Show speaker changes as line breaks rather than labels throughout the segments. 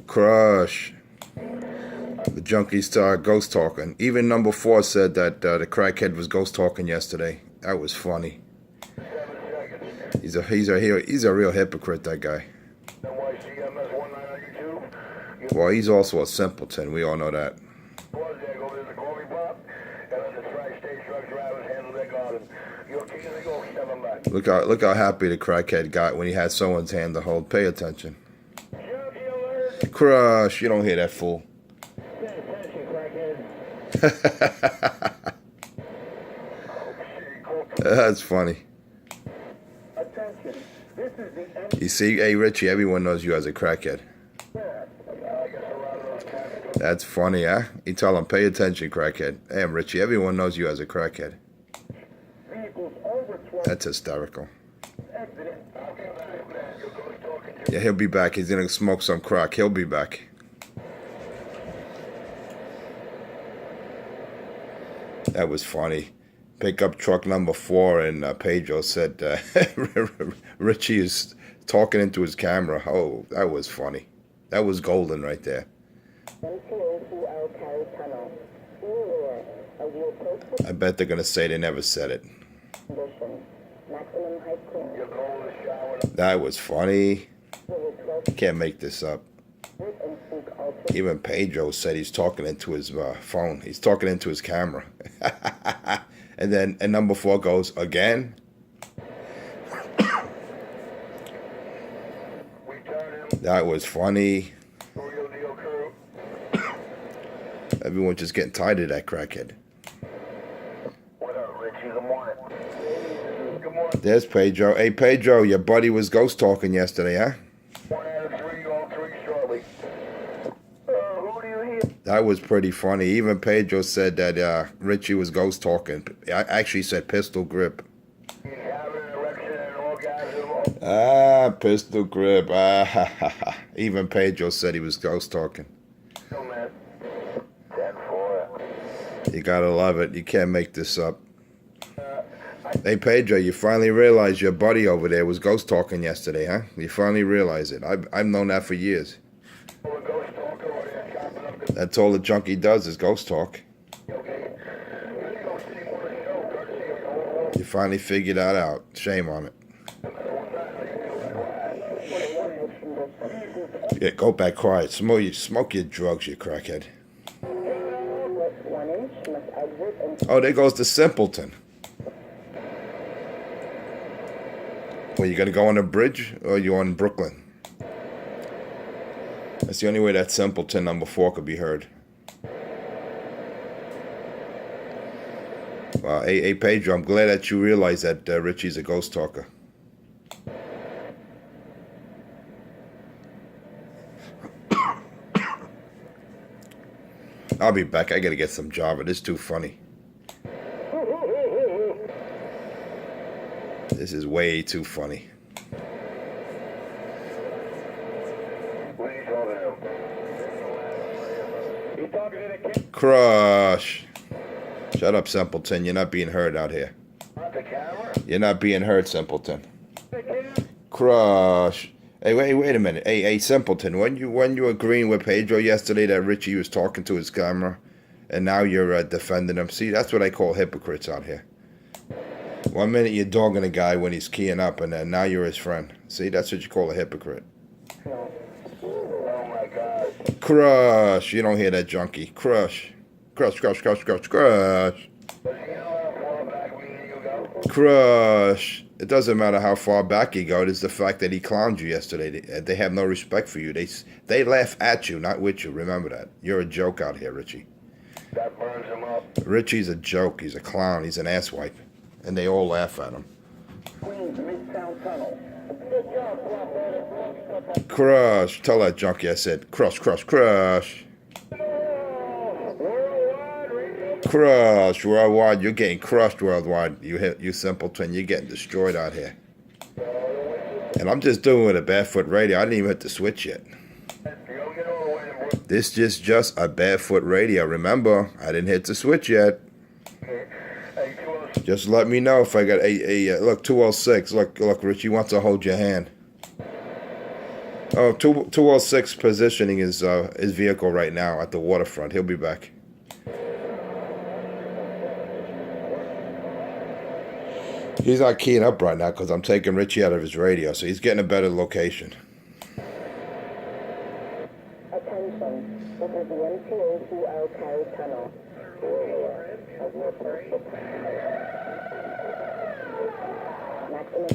Crush. The junkie star ghost talking. Even number 4 said that the crackhead was ghost talking yesterday. That was funny. He's a real hypocrite, that guy. Well, he's also a simpleton. We all know that. Look how happy the crackhead got when he had someone's hand to hold. Pay attention. Crush. You don't hear that fool. That's funny. You see, hey Richie, everyone knows you as a crackhead. That's funny, huh? You tell him, pay attention, crackhead. Hey, I'm Richie, everyone knows you as a crackhead. That's hysterical. Yeah, he'll be back. He's gonna smoke some crack. He'll be back. That was funny. Pickup truck number 4, and Pedro said Richie is talking into his camera. Oh, that was funny. That was golden right there. I bet they're gonna say they never said it. That was funny. Can't make this up. Even Pedro said he's talking into his phone. He's talking into his camera. And number 4 goes, again? That was funny. Everyone's just getting tired of that crackhead.
What up, Richie? Good morning. Good morning.
There's Pedro. Hey, Pedro, your buddy was ghost talking yesterday, huh?
1 out of 3, all 3 shortly. Who do you hear?
That was pretty funny. Even Pedro said that Richie was ghost talking. I actually said pistol grip.
He's having an erection and orgasm.
Ah, pistol grip. Ah, even Pedro said he was ghost talking.
So, man. 10-4.
You gotta love it. You can't make this up. Hey, Pedro, you finally realized your buddy over there was ghost talking yesterday, huh? You finally realized it. I've known that for years. That's all the junkie does is ghost talk. You finally figured that out. Shame on it. Yeah, go back quiet. Smoke your drugs, you crackhead. Oh, there goes the simpleton. Well, you gonna go on a bridge or you on Brooklyn? That's the only way that simpleton number 4 could be heard. Hey, Pedro, I'm glad that you realize that Richie's a ghost talker. I'll be back. I gotta get some Java. This is too funny. This is way too funny. Crush. Shut up, simpleton. You're not being heard out here. You're not being heard, simpleton. Crush. Hey, wait a minute. Hey, simpleton. When you agreeing with Pedro yesterday that Richie was talking to his camera, and now you're defending him. See, that's what I call hypocrites out here. 1 minute you're dogging a guy when he's keying up, and then now you're his friend. See, that's what you call a hypocrite.
Oh my God.
Crush. You don't hear that junkie. Crush. Crush, crush, crush, crush, crush. Crush. It doesn't matter how far back you go. It's the fact that he clowned you yesterday. They have no respect for you. They laugh at you, not with you. Remember that. You're a joke out here, Richie.
That burns him up.
Richie's a joke. He's a clown. He's an asswipe. And they all laugh at him.
Queens Midtown Tunnel.
Crush. Tell that junkie I said, crush, crush, crush. Crush worldwide. You're getting crushed worldwide. You simpleton. You're getting destroyed out here. And I'm just doing it with a barefoot radio. I didn't even hit the switch yet. This is just a barefoot radio. Remember, I didn't hit the switch yet. Just let me know if I got a look, 206. Look, Richie wants to hold your hand. Oh, 206 positioning his vehicle right now at the waterfront. He'll be back. He's not keying up right now because I'm taking Richie out of his radio, so he's getting a better location.
Attention, this is the MTA tunnel.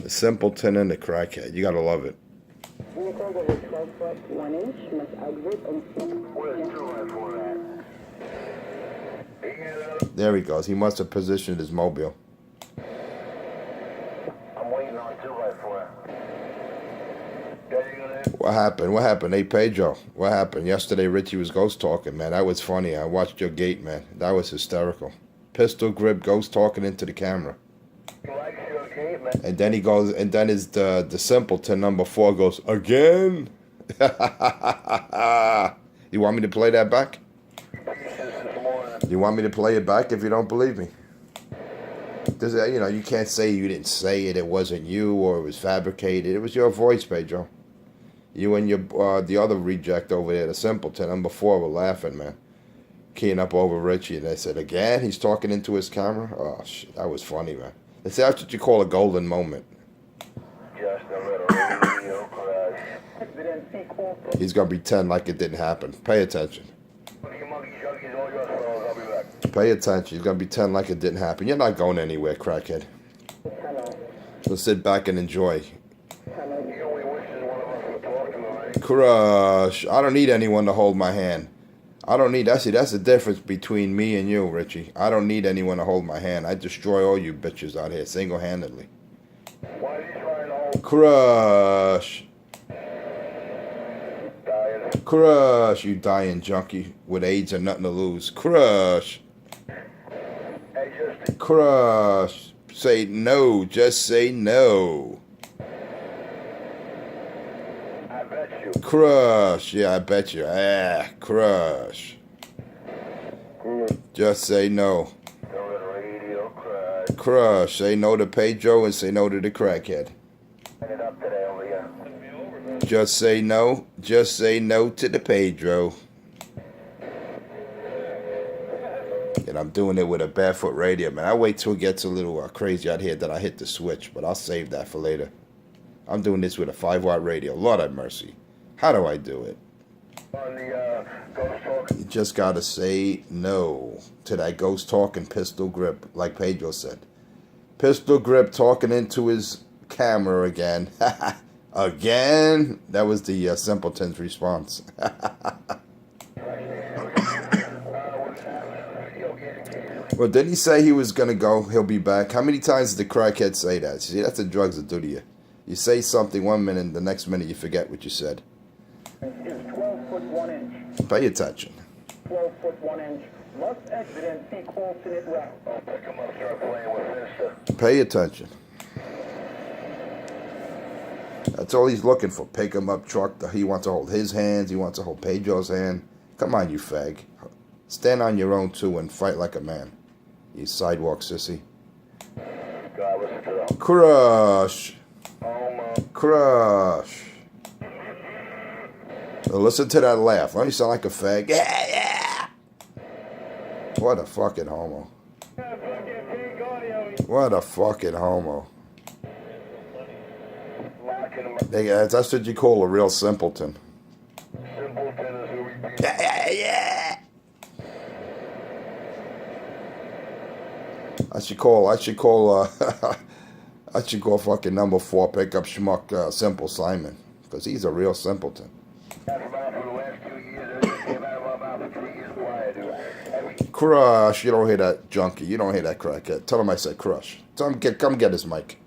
The simpleton and the crackhead. You gotta love it.
Vehicles over 12 foot 1 inch must exit in 6. Where's 2 at?
There he goes. He must have positioned his mobile.
I'm waiting on 2x4.
What happened? What happened? Hey, Pedro, what happened? Yesterday, Richie was ghost talking, man. That was funny. I watched your gate, man. That was hysterical. Pistol grip, ghost talking into the camera. And then he goes, and then is the simpleton number 4 goes, again? You want me to play that back? You want me to play it back if you don't believe me? You know, you can't say you didn't say it, it wasn't you, or it was fabricated. It was your voice, Pedro. You and your the other reject over there, the simpleton, number 4, were laughing, man. Keying up over Richie, and they said, again? He's talking into his camera? Oh, shit, that was funny, man. That's what you call a golden moment.
Just a little radio crash.
He's going to pretend like it didn't happen. Pay attention. Pay attention. He's going to pretend like it didn't happen. You're not going anywhere, crackhead. So sit back and enjoy. Crush. I don't need anyone to hold my hand. I don't need, that's the difference between me and you, Richie. I don't need anyone to hold my hand. I destroy all you bitches out here single-handedly. Crush. Crush, you dying junkie with AIDS and nothing to lose. Crush. Crush. Say no. Just say no. Crush. Yeah, I bet you. Crush. Just say no. Crush. Say no to Pedro and say no to the crackhead. Just say no. Just say no to the Pedro. And I'm doing it with a barefoot radio, man. I wait till it gets a little crazy out here that I hit the switch, but I'll save that for later. I'm doing this with a 5-watt radio. Lord have mercy. How do I do it? You just gotta say no to that ghost talking pistol grip, like Pedro said. Pistol grip talking into his camera again. Again? That was the simpleton's response. Well, didn't he say he was gonna go? He'll be back. How many times did the crackhead say that? See, that's what drugs will do to you. You say something 1 minute, and the next minute you forget what you said.
Is 12 foot 1 inch.
Pay attention.
12 foot 1 inch. Must exit and seek alternate route. I'll pick him up, start playing with this.
Pay attention. That's all he's looking for. Pick him up, truck. He wants to hold his hands. He wants to hold Pedro's hand. Come on, you fag. Stand on your own, too, and fight like a man. You sidewalk sissy.
God, listen to them.
Crush.
Oh,
Crush. Listen to that laugh. Don't you sound like a fag? Yeah, yeah. What a fucking homo. What a fucking homo. That's what you call a real simpleton.
Simpleton is who we beat.
Yeah, yeah, yeah. I should call fucking number 4 pickup schmuck Simple Simon, because he's a real simpleton. Crush, you don't hear that junkie, you don't hear that crackhead. Tell him I said crush. Tell him come get his mic.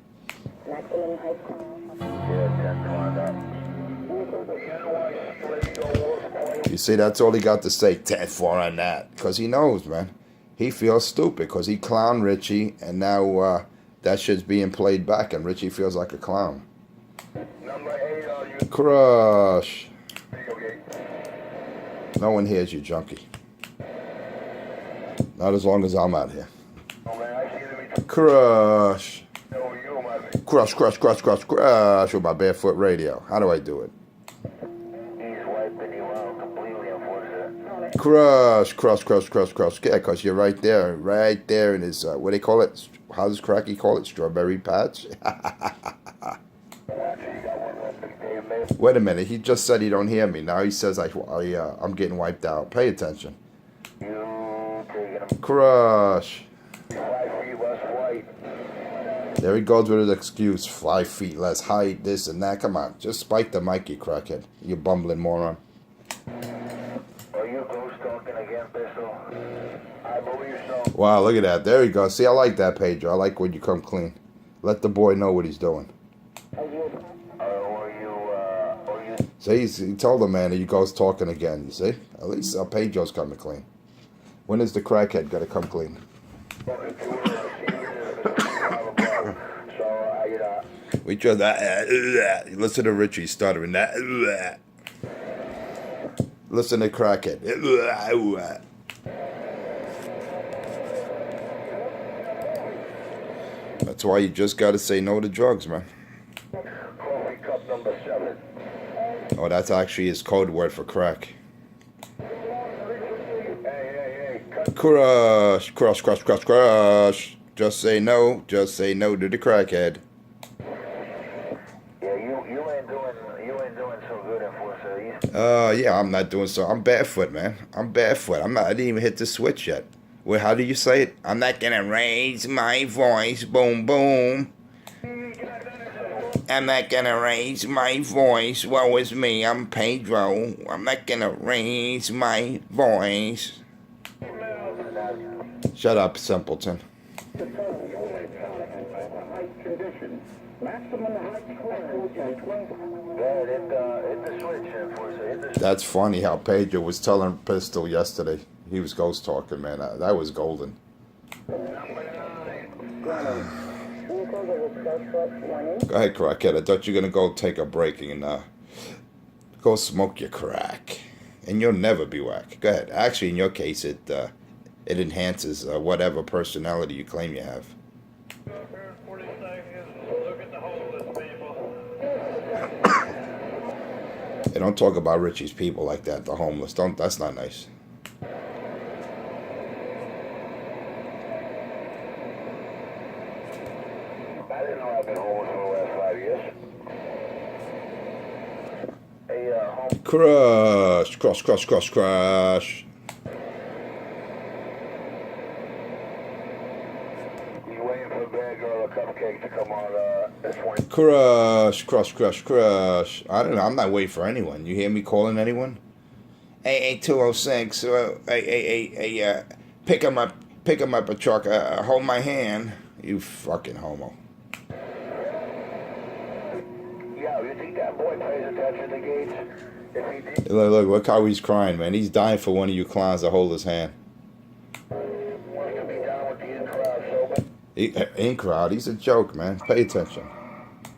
You see, that's all he got to say, 10-4 on that, because he knows, man. He feels stupid because he clowned Richie, and now that shit's being played back, and Richie feels like a clown. Crush. No one hears you, junkie. Not as long as I'm out here. Crush. Crush, crush, crush, crush, crush with my barefoot radio. How do I do it? Crush, crush, crush, crush, crush. Yeah, because you're right there in his, what do they call it? How does Cracky call it? Strawberry patch? Wait a minute, he just said he don't hear me. Now he says I'm getting wiped out. Pay attention. Crush. There he goes with his excuse. 5 feet less height, this and that. Come on, just spike the mic, you crackhead. You bumbling moron.
Are you ghost talking again, Pistol? I believe so.
Wow, look at that. There you go. See, I like that, Pedro. I like when you come clean. Let the boy know what he's doing. See, he told the man that you ghost talking again, you see? At least Pedro's coming clean. When is the crackhead going to come clean? We just listen to Richie stuttering that. Listen to crackhead. That's why you just got to say no to drugs, man.
Coffee cup number 7.
Oh, that's actually his code word for crack.
Hey,
Crush, crush, crush, crush, crush. Just say no to the crackhead.
Yeah, you ain't doing so good, Enforcer.
Yeah, I'm not doing so. I'm barefoot, man. I'm barefoot. I didn't even hit the switch yet. Well, how do you say it? I'm not gonna raise my voice. Boom, boom. I'm not gonna raise my voice. Woe is me. I'm Pedro. I'm not gonna raise my voice. Shut up, simpleton. That's funny how Pedro was telling Pistol yesterday. He was ghost talking, man. That was golden. Go ahead, crackhead. I thought you were going to go take a break and go smoke your crack. And you'll never be whack. Go ahead. Actually, in your case, it enhances whatever personality you claim you have. Hey, don't talk about Richie's people like that, the homeless. That's not nice.
I didn't know I've been homeless for the last 5 years. Hey,
Crush, crush, crush, crush, crush.
You waiting for a bad girl or cupcake to come on this one?
Crush, crush, crush, crush. I don't know. I'm not waiting for anyone. You hear me calling anyone? Hey, 206. Hey, pick him up a truck. Hold my hand. You fucking homo.
Yeah, you think that boy pays attention to Gates? If he did,
Look how he's crying, man. He's dying for one of you clowns to hold his hand.
wants to be down with the in-crowd sober.
In crowd, he's a joke, man. Pay attention.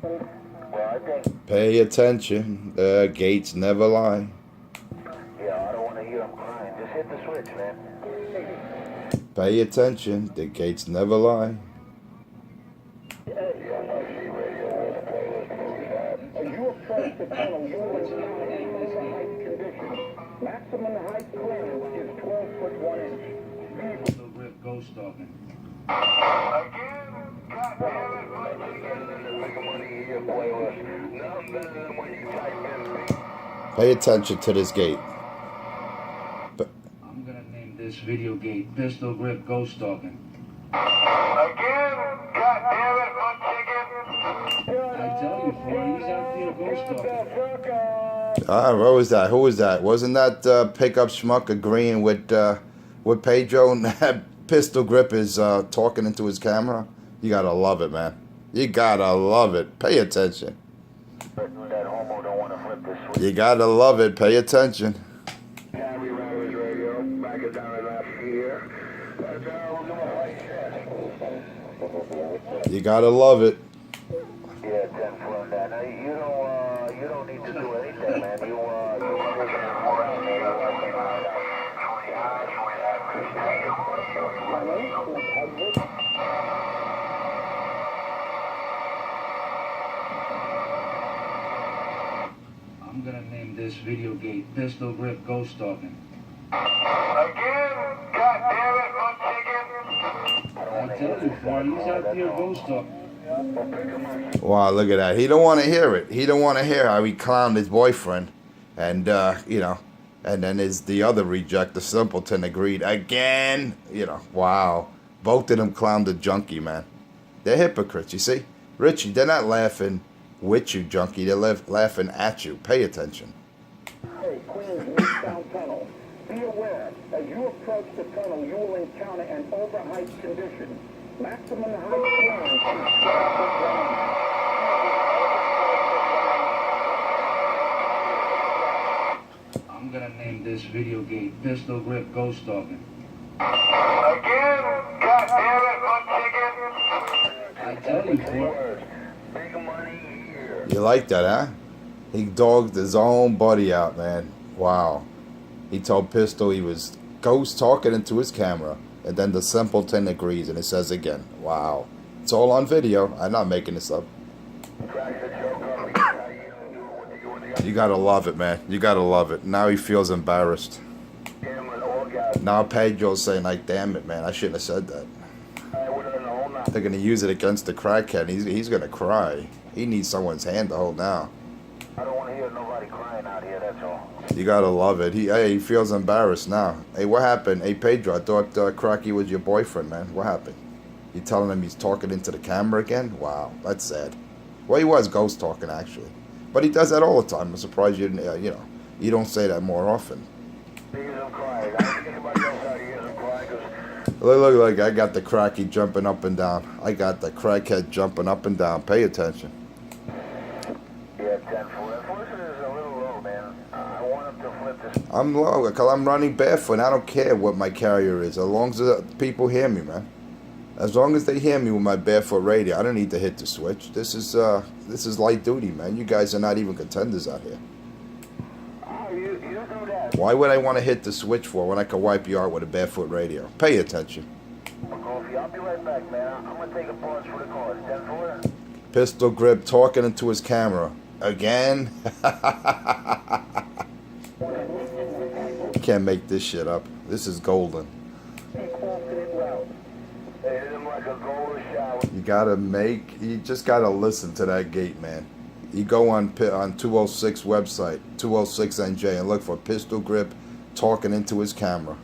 Well, I think,
Pay attention. The gates never lie.
yeah, I don't want to hear him crying. Just hit the switch, man.
Pay attention. The gates never lie.
You approach the tunnel, you will encounter height condition. Maximum height clearance is 12 foot 1 inch.
So Rip ghost talking.
Pay attention to this gate.
I'm gonna name this video gate Pistol Grip Ghost Talking. I tell you, for he's out there ghost talking.
What was that? Who was that? Wasn't that pickup schmuck agreeing with Pedro? And that Pistol Grip is talking into his camera? You gotta love it, man. You gotta love it. Pay attention.
That homo don't want to flip this switch.
You gotta love it. Pay attention.
Tabby Ravage Radio, back it down in last year. We'll give him a fight.
You gotta love it.
Yeah, 10 for that. Now, you don't need to do anything, man. You taking it more out
I'm gonna name this video gate Pistol Grip Ghost Talking. tell you, Fry, he's out there ghost talking.
Wow, look at that. He don't want to hear it. He don't want to hear how he clowned his boyfriend. And, you know, and then the other reject, the simpleton, agreed again. You know, wow. Both of them clowned the junkie, man. They're hypocrites, you see? Richie, they're not laughing with you, junkie. They're laughing at you. Pay attention.
Hey, Queens Eastbound Tunnel. Be aware, as you approach the tunnel, you will encounter an overhyped condition. Maximum height clearance is 12 foot long.
I'm gonna name this video game Pistol Grip Ghost Talking.
Again, goddammit, my
I tell you, Fry.
big money here.
You like that, huh? He dogged his own buddy out, man. Wow. He told Pistol he was ghost talking into his camera. And then the simpleton agrees, and it says again. Wow. It's all on video. I'm not making this up. You gotta love it, man. You gotta love it. Now he feels embarrassed. Now Pedro's saying, like, damn it, man. I shouldn't have said that. They're gonna use it against the crackhead. He's gonna cry. He needs someone's hand to hold now.
I don't want to hear nobody crying out here, that's all.
You gotta love it. He feels embarrassed now. Hey, what happened? Hey, Pedro, I thought Cracky was your boyfriend, man. What happened? You telling him he's talking into the camera again? Wow, that's sad. Well, he was ghost talking, actually. But he does that all the time. I'm surprised you didn't, you know, you don't say that more often. Look, I got the cracky jumping up and down. I got the crackhead jumping up and down. Pay attention.
Yeah, 10 foot. This is a little low, man. I want him to flip this.
I'm low because I'm running barefoot. I don't care what my carrier is, as long as the people hear me, man. As long as they hear me with my barefoot radio, I don't need to hit the switch. This is light duty, man. You guys are not even contenders out here.
Oh, you do that.
Why would I want to hit the switch for when I can wipe you out with a barefoot radio? Pay attention.
Coffee, I'll be right back, man. I'm going to take a pause for the call. 10 foot.
Pistol grip talking into his camera. Again? Can't make this shit up. This is golden. You just gotta listen to that gate, man. You go on 206 website, 206NJ, and look for Pistol Grip talking into his camera.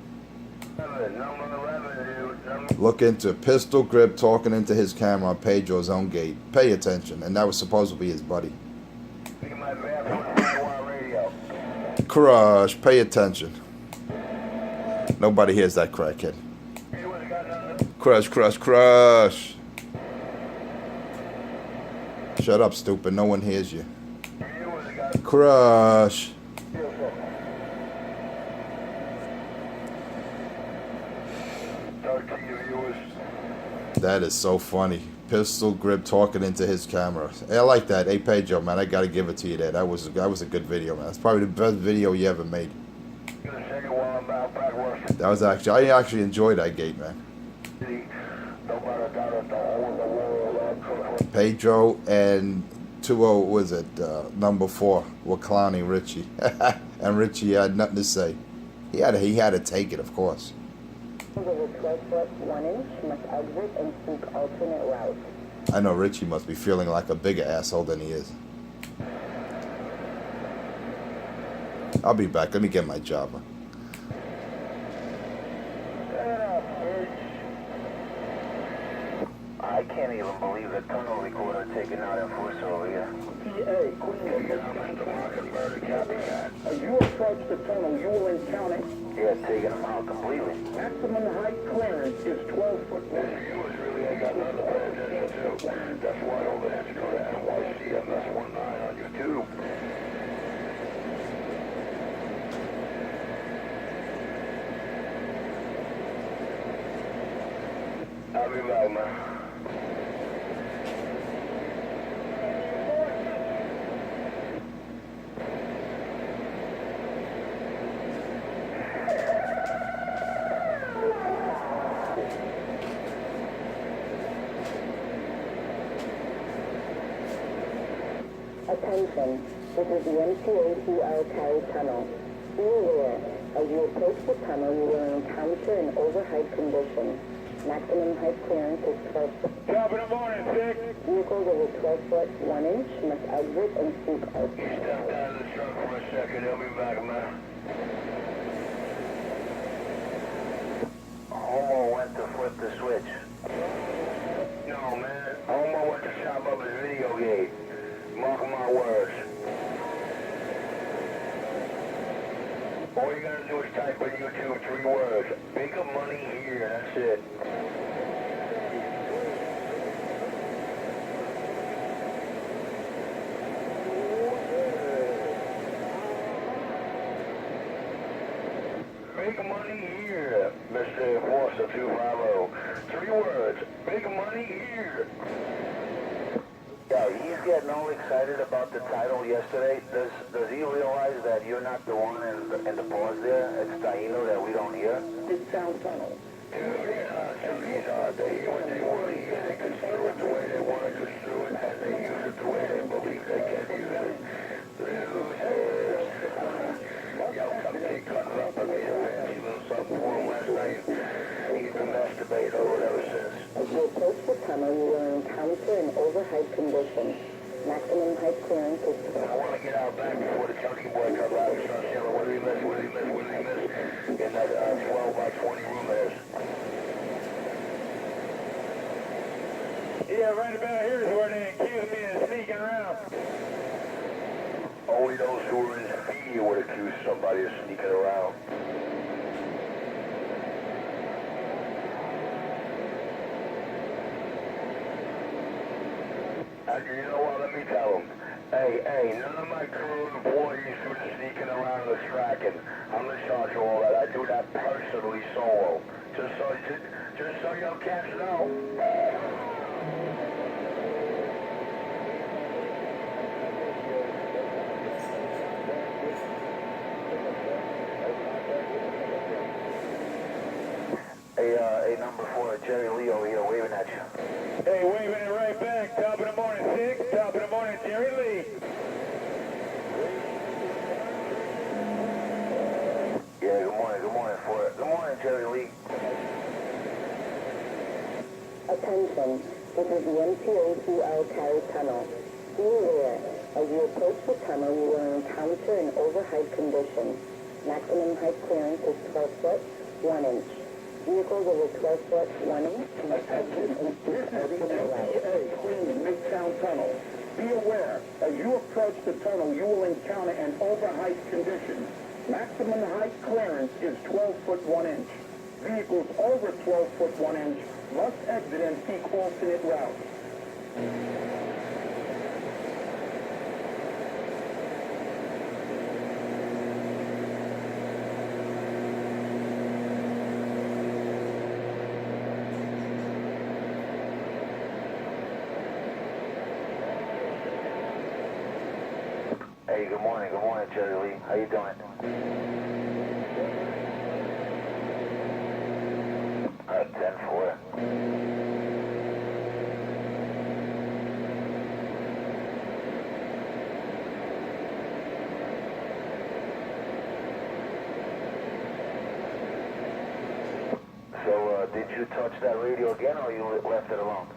Look into Pistol Grip talking into his camera on Pedro's own gate. Pay attention, and that was supposed to be his buddy. Crush, pay attention. Nobody hears that crackhead. Crush, crush, crush. Shut up, stupid. No one hears you. Crush. That is so funny. Pistol Grip talking into his camera. Hey, I like that. Hey, Pedro, man, I gotta give it to you there. That was a good video, man. That's probably the best video you ever made. That was I actually enjoyed that gate, man. Pedro and number 4 were clowning Richie, and Richie had nothing to say. He had to take it, of course. I know Richie must be feeling like a bigger asshole than he is. I'll be back. Let me get my job.
I can't even believe the tunnel recorder taking out that force over here. PA, Queen. As you approach the tunnel, you will encounter... Yeah, taking them out completely. Maximum height clearance is 12 foot long. That's why all the heads go to NYCMS19 on YouTube. I'll be back, man.
Attention, this is the MTACL Cali Tunnel. Be aware, as you approach the tunnel, you will encounter an overhyped condition. Maximum height clearance is 12 foot.
Top of the morning, Dick.
Vehicles over 12 foot 1 inch must exit and seek alternate.
Step down to the truck for a second. He'll be back, man. Homo went to flip the switch. No, man. Homo went to chop up his video game. Mark my words. All you gotta do is type in YouTube 3 words. Bigger money here. That's it. Big money here, Mr. Enforcer 250. 3 words. Big money here. Yeah, he's getting all excited about the title yesterday. Does he realize that you're not the one in the pause there? It's Taino that we don't hear.
Midtown Tunnel.
Dude, yeah, Chinese are they when they want to use it, construe it the way they want to construe it, and they use it the way they believe they can use it. Losers. Yo, come take cuts up and get a fancy little something for him last night. He's been masturbating over it ever since.
As you approach the tunnel, you will encounter an overhead condition. Maximum height clearance is
I want to get out back before the chunky boy comes out and starts yelling, what did he miss, what did he miss, what did he miss, in that 12 by 20 room there.
Yeah, right about here is where they accuse me of sneaking around.
Only those who are in fear would accuse somebody of sneaking around. And you know what, let me tell them. Hey, none of my crew employees who are sneaking around the tracking. I'm in charge of all that. I do that personally solo. Just so you cats know. Hey, number 4, Jerry Lee over here waving at you.
Hey, waving it right back. Top of the morning, Dick. Top of the morning, Jerry Lee.
Yeah, good morning, Ford. Good morning, Jerry Lee.
Attention, this is the MTO2L Cali Tunnel. Be aware, as you approach the tunnel, you will encounter an overhead condition. Maximum height clearance is 12 foot 1 inch. Vehicles over 12 foot 1 inch must exit and seek alternate routes.
TGIF Midtown Tunnel. Be aware, as you approach the tunnel, you will encounter an overheight condition. Maximum height clearance is 12 foot 1 inch. Vehicles over 12 foot 1 inch must exit and seek alternate routes.
Hey, good morning, Jerry Lee. How you doing? 10-4. So, did you touch that radio again, or you left it alone?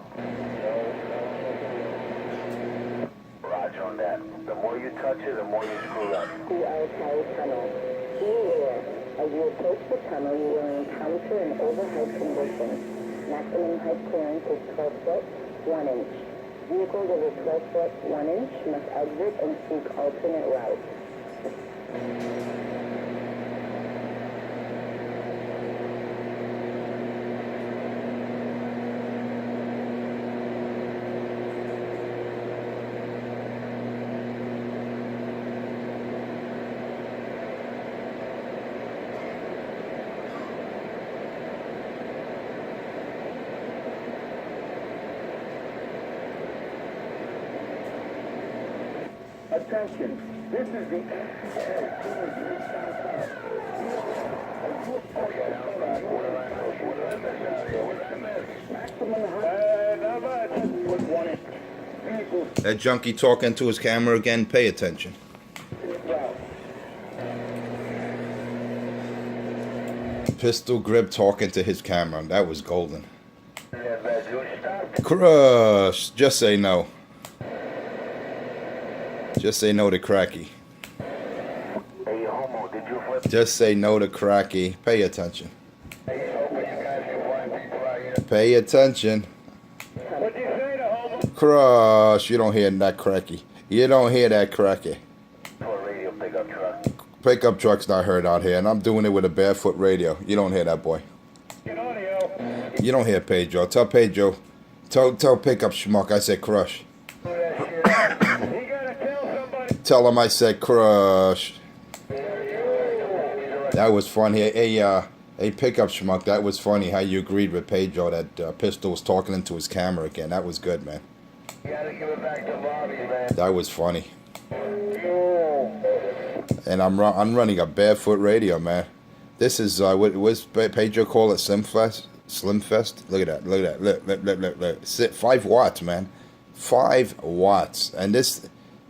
Roger on that. The more you touch it, the more you screw up.
The Cali Tunnel. Be aware, as you approach the tunnel, you will encounter an overhead condition. Maximum height clearance is 12 foot 1 inch. Vehicles over 12 foot 1 inch must exit and seek alternate routes.
Attention, this is the
That junkie talking to his camera again, pay attention. Pistol Grip talking to his camera, that was golden. Crush. Just say no. Just say no to Cracky.
Hey, homo, did you flip?
Just say no to Cracky. Pay attention.
Hey, hoping you guys can find people out here.
Pay attention.
What'd you say to homo?
Crush. You don't hear that Cracky. You don't hear that Cracky.
For a radio pickup truck.
Pickup truck's not heard out here, and I'm doing it with a barefoot radio. You don't hear that, boy.
Get audio.
You don't hear Pedro. Tell Pedro. Tell Pickup Schmuck I said Crush.
You gotta tell somebody.
Tell him I said Crush. That was funny. Hey, Pickup Schmuck, that was funny how you agreed with Pedro that Pistol was talking into his camera again. That was good, man.
You gotta give it back to Bobby, man.
That was funny. And I'm running a barefoot radio, man. This is what was Pedro call it? Slim Fest. Look at that. Look. 5 watts, man. 5 watts. And this,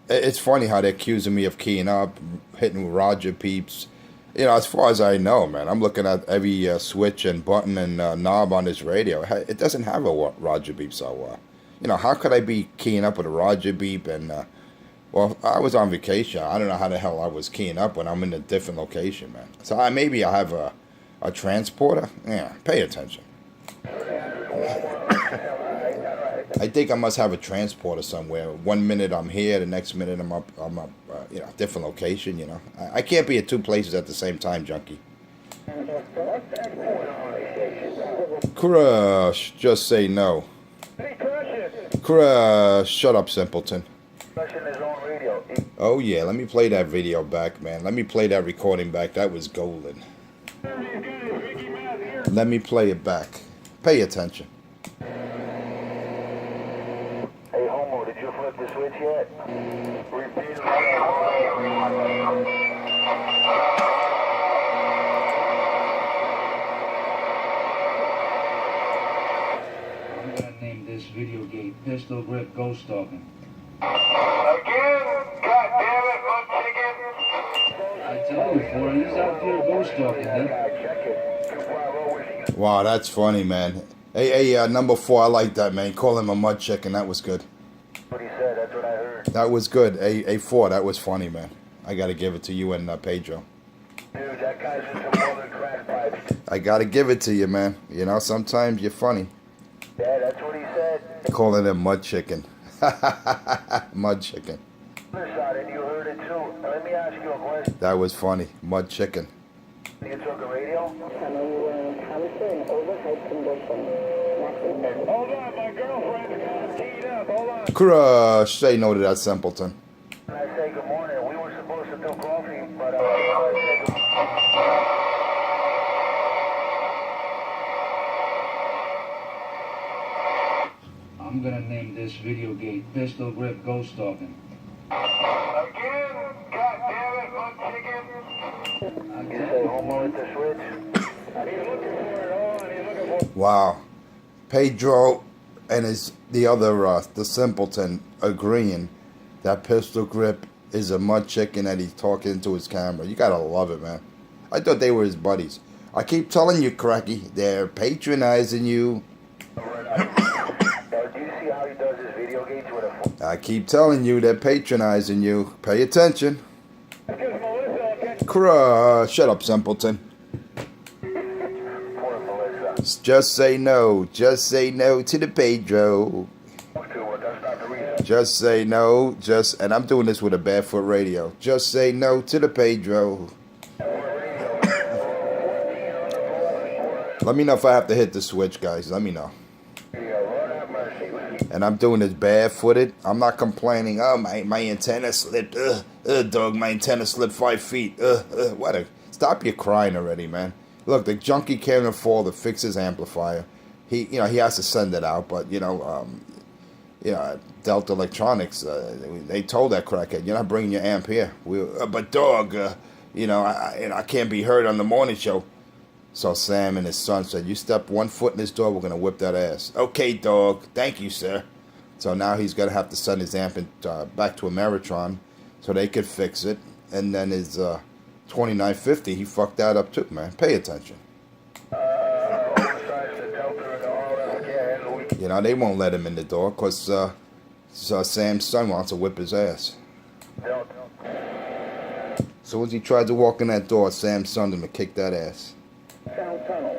it's funny how they're accusing me of keying up, hitting Roger peeps. You know, as far as I know, man, I'm looking at every switch and button and knob on this radio. It doesn't have a Roger beep, so you know, how could I be keying up with a Roger beep? And well, I was on vacation. I don't know how the hell I was keying up when I'm in a different location, man. So maybe I have a transporter. Yeah, pay attention. I think I must have a transporter somewhere. 1 minute I'm here, the next minute I'm up, you know, different location. You know, I can't be at 2 places at the same time, junkie. Crush, just say no.
Hey, crush it.
Crush, shut up, simpleton.
Crushing his own radio.
Oh yeah, let me play that video back, man. Let me play that recording back. That was golden. Let me play it back. Pay attention.
Hey, homo, did you flip the switch yet? Repeat it.
I'm gonna name this video game Pistol Grip Ghost Talking.
Again? God damn it, butt chicken.
I tell you, for he's out there ghost talking, huh?
Check it.
Wow, that's funny, man. Hey, number 4, I like that, man. Call him a mud chicken. That was good.
What he said, that's what I heard.
That was good. A4, that was funny, man. I gotta give it to you and Pedro.
Dude, that guy's just a more than crack pipes.
I gotta give it to you, man. You know, sometimes you're funny.
Yeah, that's what he said.
Calling him mud chicken. Mud chicken.
Other side, and you heard it too. Now, let me ask you a question.
That was funny. Mud chicken.
You took a radio?
Tunnel, you will encounter an overhyped condition. Maximum.
Hold on, my girlfriend's got teed up. Hold on.
Crush. Say no to that simpleton.
And I say good morning. We were supposed to do coffee, but I said
I'm gonna name this video game Pistol Grip Ghost Talking.
again? God damn it, butt chicken.
I
You
tell
say
you,
homo with the switch?
He's looking for it. Hold on. He's looking for
Wow. Pedro and the other, the simpleton, agreeing that Pistol Grip is a mud chicken that he's talking to his camera. You gotta love it, man. I thought they were his buddies. I keep telling you, Cracky, they're patronizing you.
Do you see how he does his video games with a phone?
I keep telling you, they're patronizing you. Pay attention.
Because Melissa will catch.
Crush. Shut up, simpleton.
Poor Melissa.
Just say no. Just say no to the Pedro.
That's not the reason.
Just say no. And I'm doing this with a barefoot radio. Just say no to the Pedro. Let me know if I have to hit the switch, guys. Let me know. And I'm doing this barefooted. I'm not complaining. Oh, my antenna slipped. Dog, my antenna slipped 5 feet. What? Stop your crying already, man. Look, the junkie can't afford to fix his amplifier. He has to send it out. But Delta Electronics, they told that crackhead, you're not bringing your amp here. But dog, I can't be heard on the morning show. So Sam and his son said, you step 1 foot in this door, we're going to whip that ass. Okay, dog. Thank you, sir. So now he's going to have to send his amp back to Ameritron so they could fix it. And then his 2950, he fucked that up too, man. Pay attention. know, they won't let him in the door because Sam's son wants to whip his ass.
Don't.
As soon as he tried to walk in that door, Sam's son gonna kick that ass.
Sound tunnel.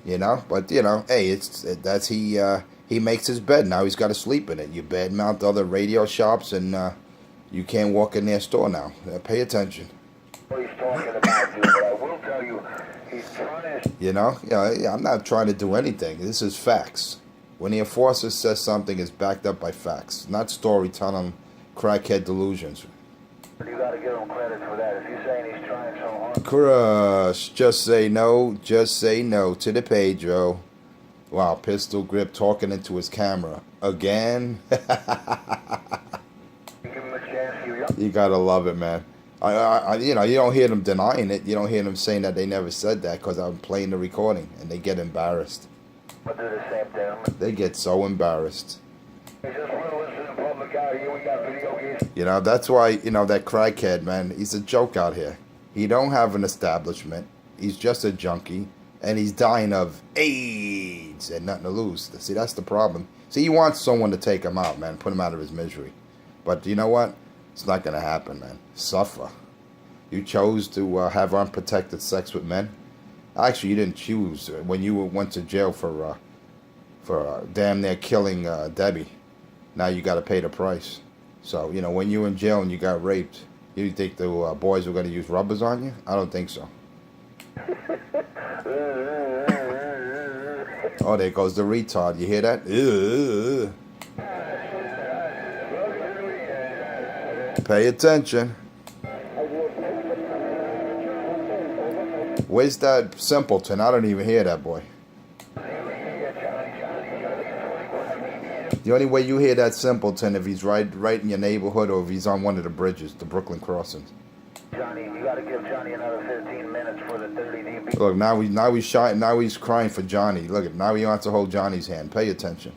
You know, but you know, hey, he makes his bed. Now he's got to sleep in it. You badmouth other radio shops, and you can't walk in their store now. Pay attention.
What he's talking about, dude, but I will tell you, he's trying to...
You know, yeah, I'm not trying to do anything. This is facts. When the enforcer says something, it's backed up by facts, not storytelling, crackhead delusions.
You gotta give him credit for that. If you're saying he's trying so hard...
Crush. Just say no to the Pedro. Wow, Pistol Grip talking into his camera. Again?
Give him a chance,
You gotta love it, man. You know, you don't hear them denying it. You don't hear them saying that they never said that because I'm playing the recording and they get embarrassed.
I'll do the same thing.
They get so embarrassed.
I just want to listen to public out here. We got video games.
You know, that's why, you know, that crackhead, man, he's a joke out here. He don't have an establishment. He's just a junkie. And he's dying of AIDS and nothing to lose. See, that's the problem. See, he wants someone to take him out, man. Put him out of his misery. But you know what? It's not going to happen, man. Suffer. You chose to have unprotected sex with men. Actually, you didn't choose when you went to jail for damn near killing Debbie. Now you got to pay the price. So, you know, when you were in jail and you got raped, you think the boys were going to use rubbers on you? I don't think so. Oh, there goes the retard. You hear that? Pay attention. Where's that simpleton? I don't even hear that boy. The only way you hear that simpleton if he's right in your neighborhood or if he's on one of the bridges, the Brooklyn crossings.
Johnny, you got to give Johnny another 15 minutes for the 30 DB.
Look, now he's shy, now he's crying for Johnny. Look at now he wants to hold Johnny's hand. Pay attention.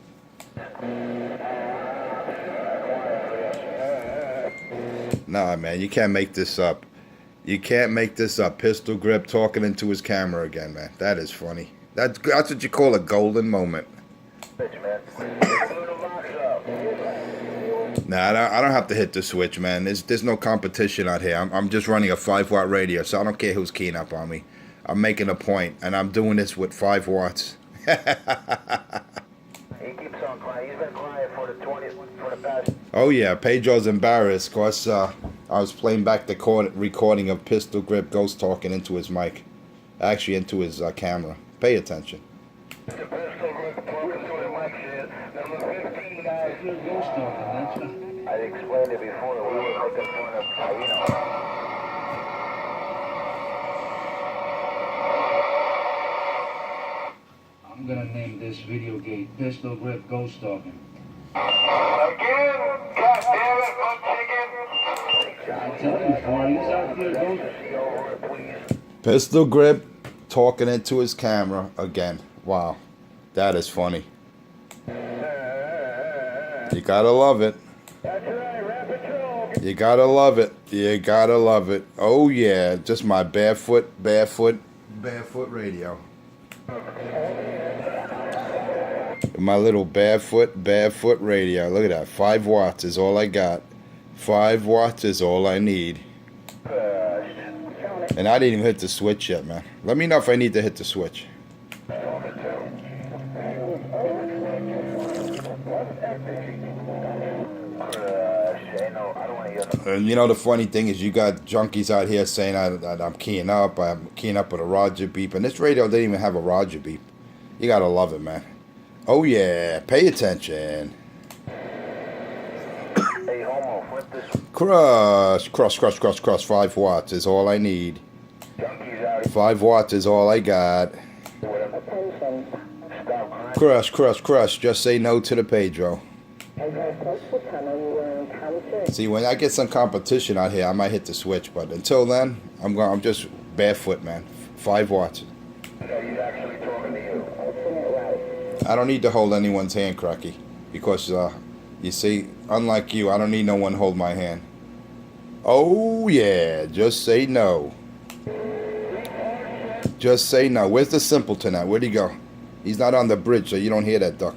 Nah, man, you can't make this up. You can't make this up. Pistol Grip talking into his camera again, man. That is funny. That's what you call a golden moment. Nah, I don't have to hit the switch, man. There's no competition out here. I'm just running a 5-watt radio, so I don't care who's keying up on me. I'm making a point, and I'm doing this with 5 watts.
He keeps on crying. He's been crying for the past...
Oh, yeah. Pedro's embarrassed because I was playing back the recording of Pistol Grip ghost talking into his mic. Actually, into his camera. Pay attention.
You're ghost talking, that's right.
I explained it before. We were making fun of,
I'm gonna name this video game Pistol Grip Ghost Talking.
Again, goddammit,
I tell you, boy, he's out there ghost.
Pistol Grip talking into his camera again. Wow. That is funny. You gotta love it.
That's right, rapid troll.
You gotta love it. You gotta love it. Oh yeah, just my barefoot radio. My little barefoot radio. Look at that. 5 watts is all I got. 5 watts is all I need. And I didn't even hit the switch yet, man. Let me know if I need to hit the switch. And you know the funny thing is you got junkies out here saying I'm keying up with a Roger beep, and this radio didn't even have a Roger beep. You gotta love it, man. Oh yeah, pay attention.
Hey, homo, flip this.
Crush. 5 watts is all I need. 5 watts is all I got.
Attention.
Crush. Just say no to the Pedro.
As you approach the tunnel, you will encounter...
See, when I get some competition out here, I might hit the switch. But until then, I'm just barefoot, man. 5 watts.
He's actually talking to you.
I don't need to hold anyone's hand, Cracky. Because, you see, unlike you, I don't need no one to hold my hand. Oh, yeah. Just say no. Just say no. Where's the simpleton at? Where'd he go? He's not on the bridge, so you don't hear that duck.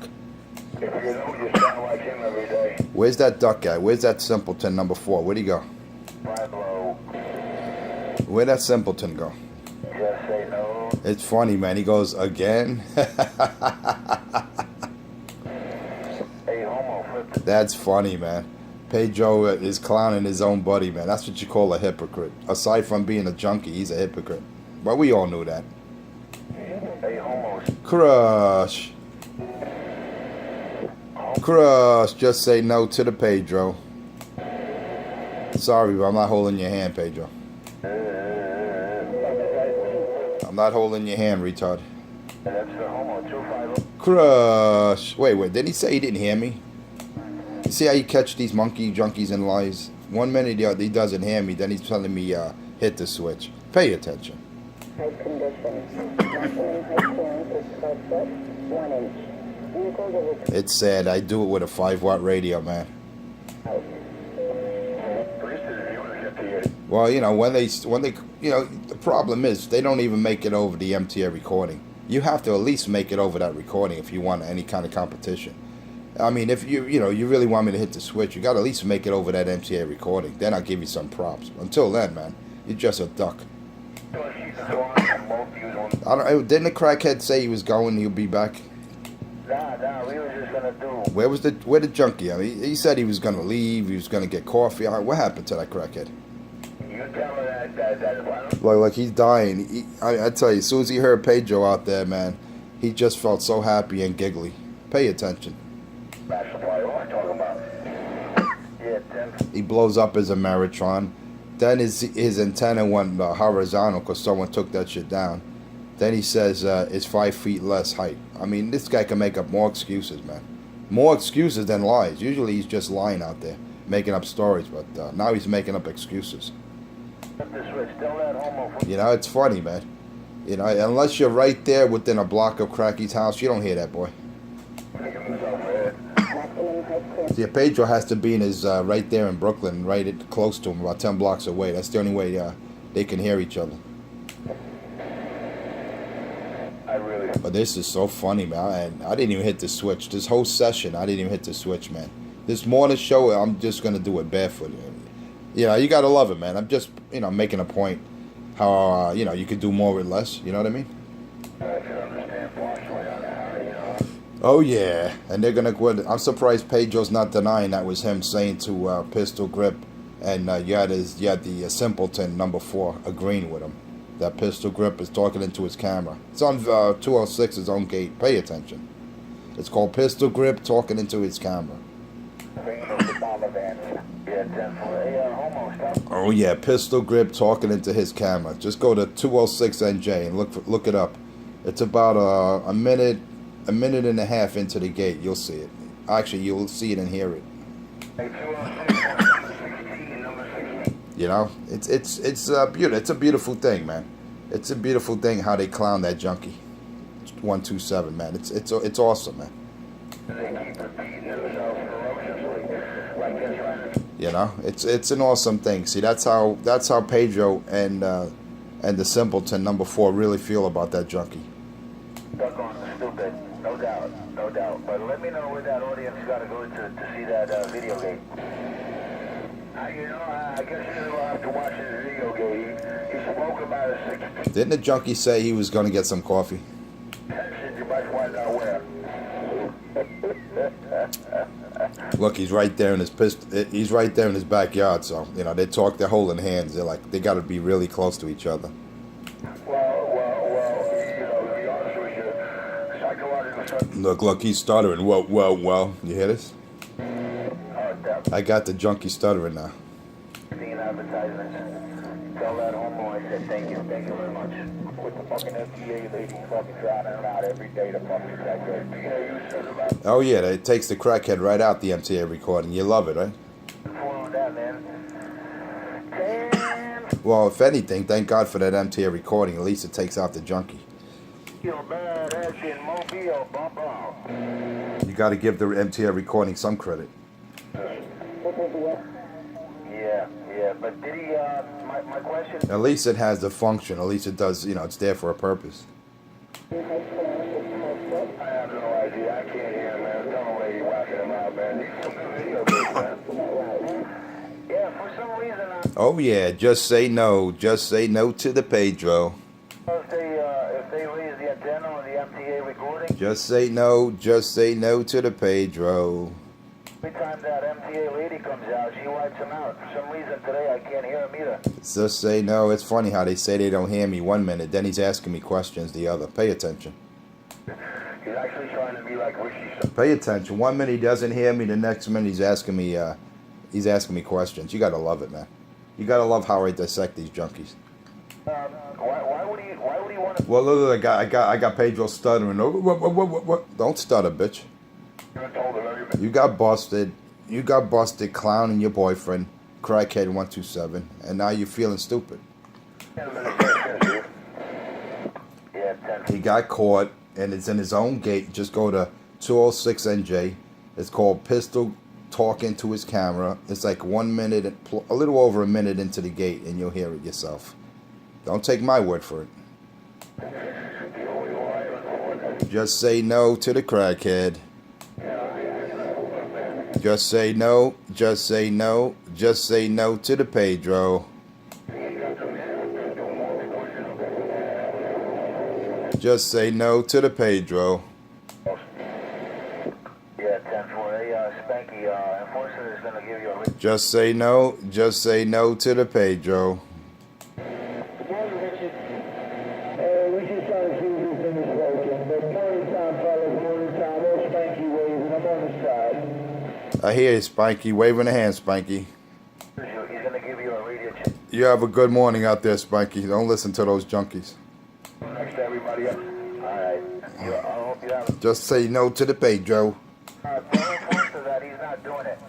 If you know, you sound like him every day.
Where's that duck at? Where's that simpleton number 4? Where'd he go?
Pablo,
Where'd that simpleton go?
just say no.
It's funny, man. He goes, again?
Hey, homo, flip.
That's funny, man. Pedro is clowning his own buddy, man. That's what you call a hypocrite. Aside from being a junkie, he's a hypocrite. But we all knew that.
Hey, homos.
Crush. Crush. Just say no to the Pedro. Sorry, but I'm not holding your hand, Pedro. I'm not holding your hand, retard.
That's the homo, 250.
Crush. Wait. Didn't he say he didn't hear me? You see how you catch these monkey junkies and lies? 1 minute he doesn't hear me, then he's telling me hit the switch. Pay attention.
Height condition. Maximum height clearance is 12 foot, 1 inch. Vehicles over
It's sad. I do it with a 5-watt radio, man. Well, you know, when they, you know, the problem is they don't even make it over the MTA recording. You have to at least make it over that recording if you want any kind of competition. I mean, if you really want me to hit the switch, you got to at least make it over that MTA recording. Then I'll give you some props. Until then, man, you're just a duck. Didn't the crackhead say he was going? He'll be back.
Nah, we were just gonna do.
Where the junkie? I mean, he said he was gonna leave. He was gonna get coffee. What happened to that crackhead?
You tell her that.
Like he's dying. I tell you, as soon as he heard Pedro out there, man, he just felt so happy and giggly. Pay attention.
That's what I'm talking about. Yeah, 10.
He blows up as a Maritron. Then his antenna went horizontal because someone took that shit down. Then he says it's 5 feet less height. I mean, this guy can make up more excuses, man. More excuses than lies. Usually he's just lying out there, making up stories. But now he's making up excuses. You know, it's funny, man. You know, unless you're right there within a block of Cracky's house, you don't hear that, boy. See, Pedro has to be in his right there in Brooklyn, close to him, about 10 blocks away. That's the only way they can hear each other. But this is so funny, man. I didn't even hit the switch. This whole session, I didn't even hit the switch, man. This morning show, I'm just going to do it barefoot. You know, you got to love it, man. I'm just, you know, making a point how, you know, you could do more with less. You know what I mean? Oh, yeah. And they're going to... I'm surprised Pedro's not denying that was him saying to Pistol Grip. And you had the simpleton, number 4, agreeing with him. That Pistol Grip is talking into his camera. It's on 206's own gate. Pay attention. It's called Pistol Grip talking into his camera. Oh yeah, Pistol Grip talking into his camera. Just go to 206NJ and look it up. It's about a minute and a half into the gate. You'll see it. Actually, you'll see it and hear it. You know, it's beautiful. It's a beautiful thing, man. It's a beautiful thing how they clown that junkie. 127, man. It's awesome, man. You know, it's an awesome thing. See, that's how Pedro and the simpleton number 4 really feel about that junkie.
Duck on stupid, no doubt. But let me know where that audience got to go to see that video game. You know, I guess you will have to watch this video game. He spoke about a 6.
Didn't the junkie say he was going to get some coffee?
You might find out where.
Look, he's right there in he's right there in his backyard. So you know, they talk. They're holding hands. They got to be really close to each other.
Well, you know, to be honest with you, psychological.
Look, he's stuttering. Well. You hear this? I got the junkie stuttering now.
Tell that homo I said thank you very much. With the fucking MTA lady fucking drowning her out every day to fucking that good. You know, you said about.
Oh yeah, it takes the crackhead right out the MTA recording. You love it, right?
That, man. Damn.
Well, if anything, thank God for that MTA recording. At least it takes out the junkie.
You're bad action, mobile, bump off.
You got to give the MTA recording some credit.
Yeah, but did he, my question...
At least it has the function. At least it does, it's there for a purpose.
I have no idea. I can't hear him, man. Tell him lady whacking him out, man. He's some video games, man. Yeah, for some reason...
Oh, yeah, just say no. Just say no to the Pedro.
If they raise the antenna on the MTA recording...
Just say no to the Pedro.
Every time that MTA lady comes out, she wipes him out. For some reason today, I can't hear him either.
Just say no. It's funny how they say they don't hear me one minute, then he's asking me questions the other. Pay attention.
He's actually trying to be like Rishi.
Pay attention. 1 minute he doesn't hear me, the next minute he's asking me questions. You gotta love it, man. You gotta love how I dissect these junkies.
Why would he want to...
Well, look, I got Pedro stuttering. What? Don't stutter, bitch. You got busted. You got busted clowning your boyfriend, crackhead 127, and now you're feeling stupid. He got caught, and it's in his own gate. Just go to 206 NJ. It's called Pistol Talking to his camera. It's like 1 minute, a little over a minute into the gate, and you'll hear it yourself. Don't take my word for it. Just say no to the crackhead. Just say no, just say no, just say no to the Pedro. Just say no to the Pedro.
Yeah, 10-4. Spanky, enforcer is going to give you a...
Just say no to the Pedro.
We just trying to see if this thing is working. But morning time, fellas, morning time. Old Spanky waving. I'm on the side.
I hear you, Spanky. Waving a hand, Spanky.
He's going to give you a radio check.
You have a good morning out there, Spanky. Don't listen to those junkies.
Next to everybody else. Alright. I hope you have...
Just say no to the Pedro.
Tell the enforcer that he's not doing it.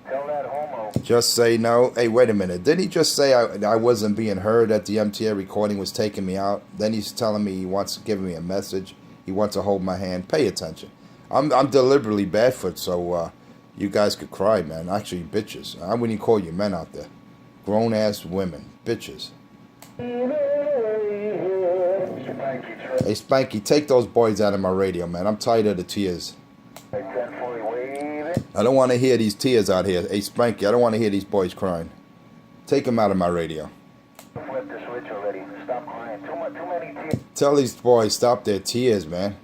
Tell that homo.
Just say no. Hey, wait a minute. Didn't he just say I wasn't being heard, that the MTA recording was taking me out? Then he's telling me he wants to give me a message. He wants to hold my hand. Pay attention. I'm deliberately barefoot, so you guys could cry, man. Actually, bitches. I wouldn't even call you men out there. Grown-ass women. Bitches. Hey, Spanky, take those boys out of my radio, man. I'm tired of the tears. I don't want to hear these tears out here. Hey, Spanky, I don't want to hear these boys crying. Take them out of my radio.
Flip the switch already. Stop crying. Too many tears.
Tell these boys stop their tears, man.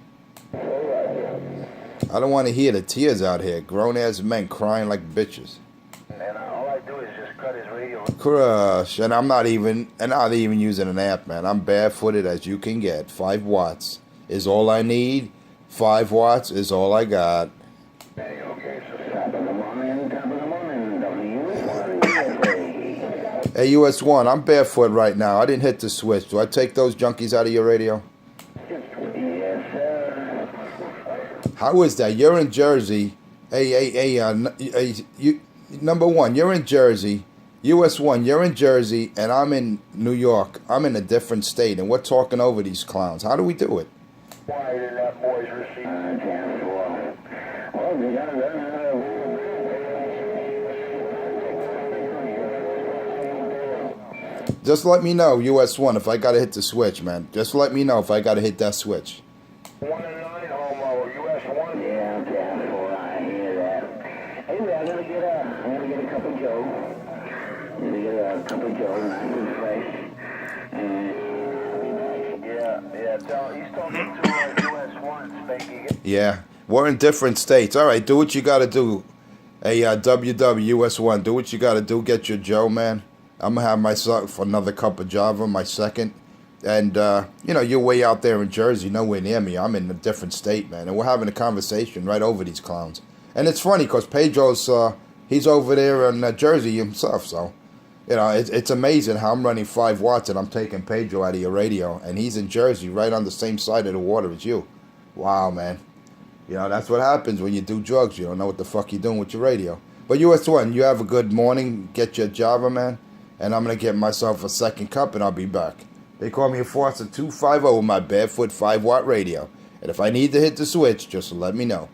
I don't want to hear the tears out here. Grown-ass men crying like bitches.
And all I do is just cut his radio.
Crush. And I'm not even using an app, man. I'm barefooted as you can get. 5 watts is all I need. 5 watts is all I got.
Okay, so top of the morning,
Hey, US1, I'm barefoot right now. I didn't hit the switch. Do I take those junkies out of your radio?
Yes, sir.
How is that? You're in Jersey. Hey, number one, you're in Jersey. US1, you're in Jersey, and I'm in New York. I'm in a different state, and we're talking over these clowns. How do we do it?
Why did that boy's receipt? Well, we got to
Just let me know, US1, if I got to hit the switch, man. Just let me know if I got to hit that switch.
1 and 9, homo, US1.
Yeah, okay, boy, I hear that. Anyway, I'm gonna get a cup of Joe. I'm gonna get a cup of Joe, nice and fresh.
He's talking to US1, Spanky.
Yeah, we're in different states. All right, do what you got to do. Hey, WWUS1, do what you got to do. Get your Joe, man. I'm going to have myself another cup of Java, my second. And, you're way out there in Jersey, nowhere near me. I'm in a different state, man. And we're having a conversation right over these clowns. And it's funny because Pedro's, he's over there in Jersey himself. So, it's amazing how I'm running 5 watts and I'm taking Pedro out of your radio. And he's in Jersey, right on the same side of the water as you. Wow, man. That's what happens when you do drugs. You don't know what the fuck you're doing with your radio. But US1, you have a good morning. Get your Java, man. And I'm going to get myself a second cup and I'll be back. They call me a Enforcer 250 with my barefoot 5 watt radio. And if I need to hit the switch, just let me know.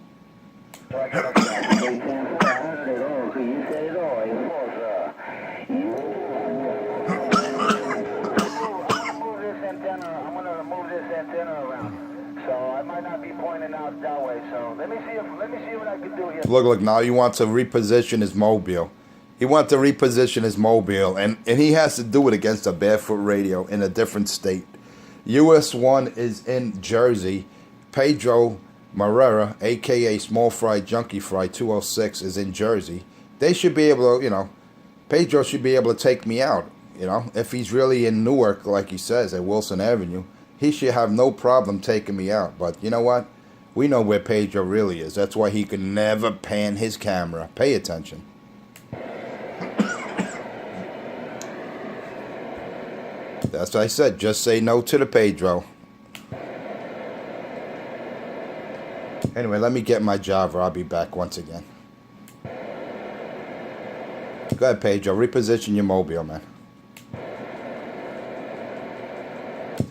Let me see what I can do here.
Look, now he wants to reposition his mobile. He wants to reposition his mobile, and he has to do it against a barefoot radio in a different state. US 1 is in Jersey. Pedro Marrera, a.k.a. Small Fry Junkie Fry 206, is in Jersey. They should be able to, Pedro should be able to take me out, If he's really in Newark, like he says, at Wilson Avenue, he should have no problem taking me out. But you know what? We know where Pedro really is. That's why he can never pan his camera. Pay attention. That's what I said. Just say no to the Pedro. Anyway, let me get my Java. I'll be back once again. Go ahead, Pedro. Reposition your mobile, man.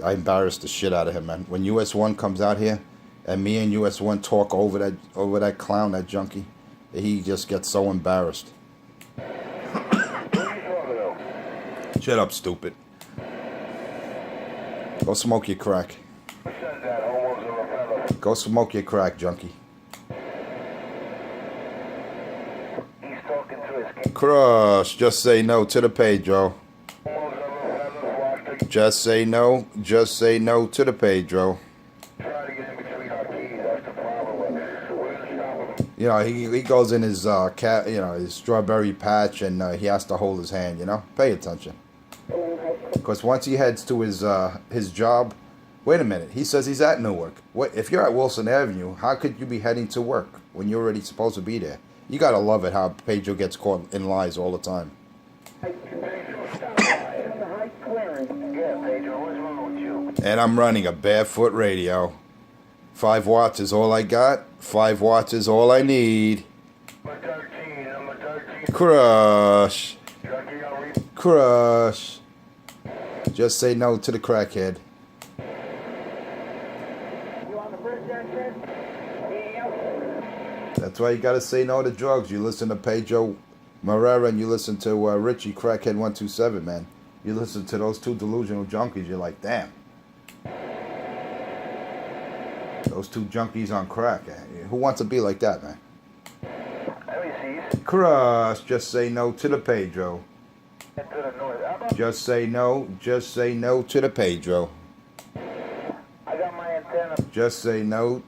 I embarrassed the shit out of him, man. When US 1 comes out here, and me and US 1 talk over that clown, that junkie, he just gets so embarrassed. Shut up, stupid. Go smoke your crack. Go smoke your crack, junkie.
He's talking to his
Crush, just say no to the Pedro. Just say no to the Pedro.
Trying to get in between our keys, that's the problem. We're gonna stop him.
He goes in his his strawberry patch, and he has to hold his hand. Pay attention. Because once he heads to his job, wait a minute. He says he's at Newark. What if you're at Wilson Avenue? How could you be heading to work when you're already supposed to be there? You gotta love it how Pedro gets caught in lies all the time. And I'm running a barefoot radio. 5 watts is all I got. 5 watts is all I need.
Number 13.
Crush. Crush. Just say no to the crackhead.
You on the bridge, Jackson?
That's why you gotta say no to drugs. You listen to Pedro Marrera and you listen to Richie Crackhead 127, man. You listen to those two delusional junkies, you're like, damn. Those two junkies on crack. Who wants to be like that, man?
Let me see.
Crush, just say no to the Pedro.
To the north.
Just say no to the Pedro.
I got my antenna.
Just say no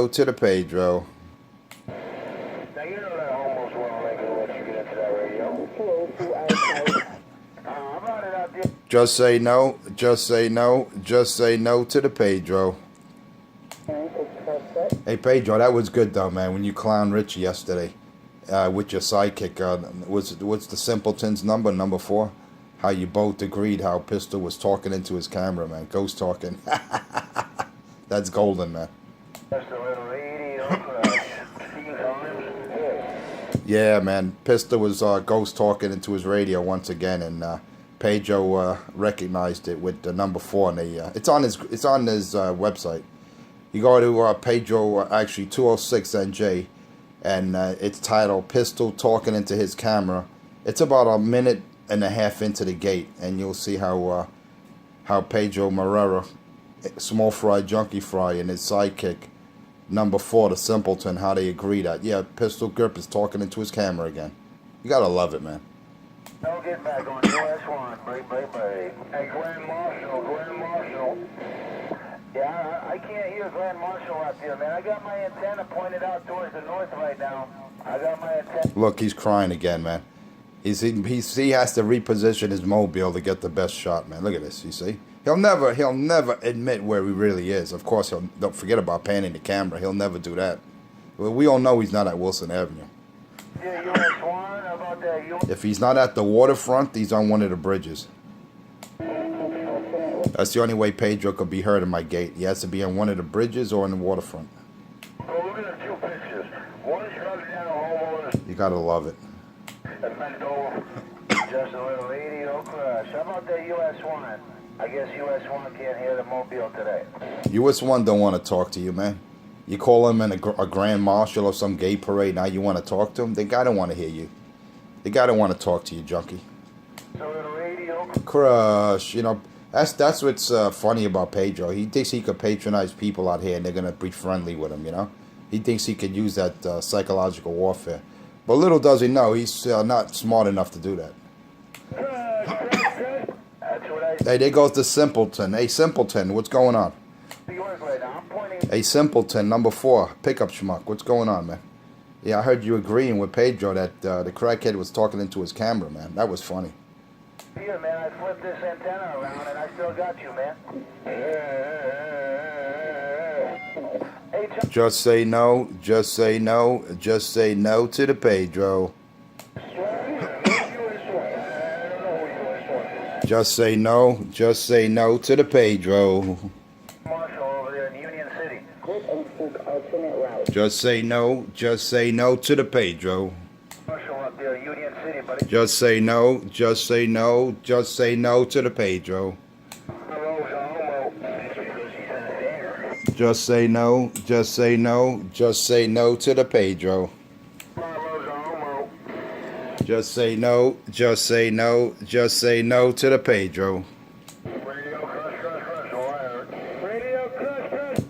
to the Pedro.
Now you know that almost won't let you get into that radio. I'm running out there.
Just say no to the Pedro. Hey Pedro, that was good though, man. When you clowned Richie yesterday with your sidekick, what's the simpleton's number? Number 4. How you both agreed how Pistol was talking into his camera, man. Ghost talking. That's golden, man.
That's the little radio.
Yeah, man. Pistol was ghost talking into his radio once again, and Pedro recognized it with the number 4. And it's on his website. You go to Pedro, actually 206NJ, and it's titled "Pistol Talking into His Camera." It's about a minute and a half into the gate, and you'll see how Pedro Marrera, Small Fry Junkie Fry, and his sidekick, number 4, the simpleton, how they agree that Pistol Grip is talking into his camera again. You gotta love it, man.
Don't get back on US 1. Bye. Hey, Grand Marshal. Yeah, I can't hear Grand Marshal out there, man. I got my antenna pointed out towards the north right now. I got my antenna.
Look, he's crying again, man. He has to reposition his mobile to get the best shot, man. Look at this, you see? He'll never admit where he really is. Of course, don't forget about panning the camera. He'll never do that. Well, we all know he's not at Wilson Avenue.
Yeah, US 1, how about that?
If he's not at the waterfront, he's on one of the bridges. That's the only way Pedro could be heard in my gate. He has to be on one of the bridges or in the waterfront.
Oh, look at the 2 pictures. One is running down a homeowner.
You gotta love it.
And bent over. Just a little radio crush. How about that US 1? I guess US 1 can't hear the mobile today.
US 1 don't want to talk to you, man. You call him in a grand marshal or some gay parade, now you want to talk to him? The guy don't want to hear you. The guy don't want to talk to you, junkie.
So little radio
Crush, That's what's funny about Pedro. He thinks he could patronize people out here and they're going to be friendly with him, He thinks he could use that psychological warfare. But little does he know, he's not smart enough to do that. Hey, there goes the simpleton. Hey, simpleton, what's going on? Hey, simpleton, number 4, pickup schmuck. What's going on, man? Yeah, I heard you agreeing with Pedro that the crackhead was talking into his camera, man. That was funny.
Here, man, I flipped this antenna around and I still got you, man. Hey,
Just say no, just say no, just say no to the Pedro. Just say no to the Pedro.
Marshall over there in Union City.
Group and seek alternate route.
Just say no to the Pedro.
Marshall up there in Union City, buddy.
Just say no to the Pedro. Just say no to the Pedro. Just say no to the Pedro.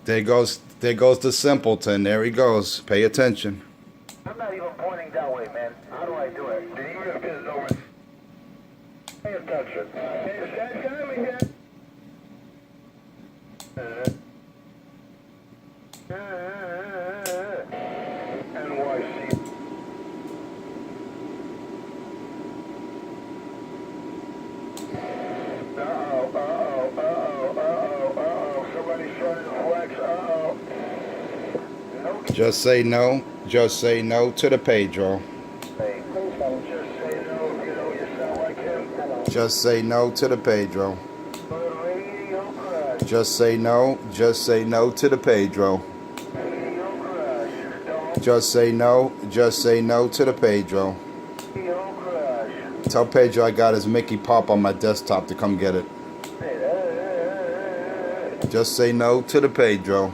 There goes the simpleton. There he goes. Pay attention.
I'm not even pointing that way, man. How do I do it? Pay attention. NYC. Somebody's trying to flex.
Just say no to the Pedro. Just say no to the Pedro. Just say no to the Pedro. Just say no to the Pedro. Tell Pedro I got his Mickey Pop on my desktop to come get it. Just say no to the Pedro.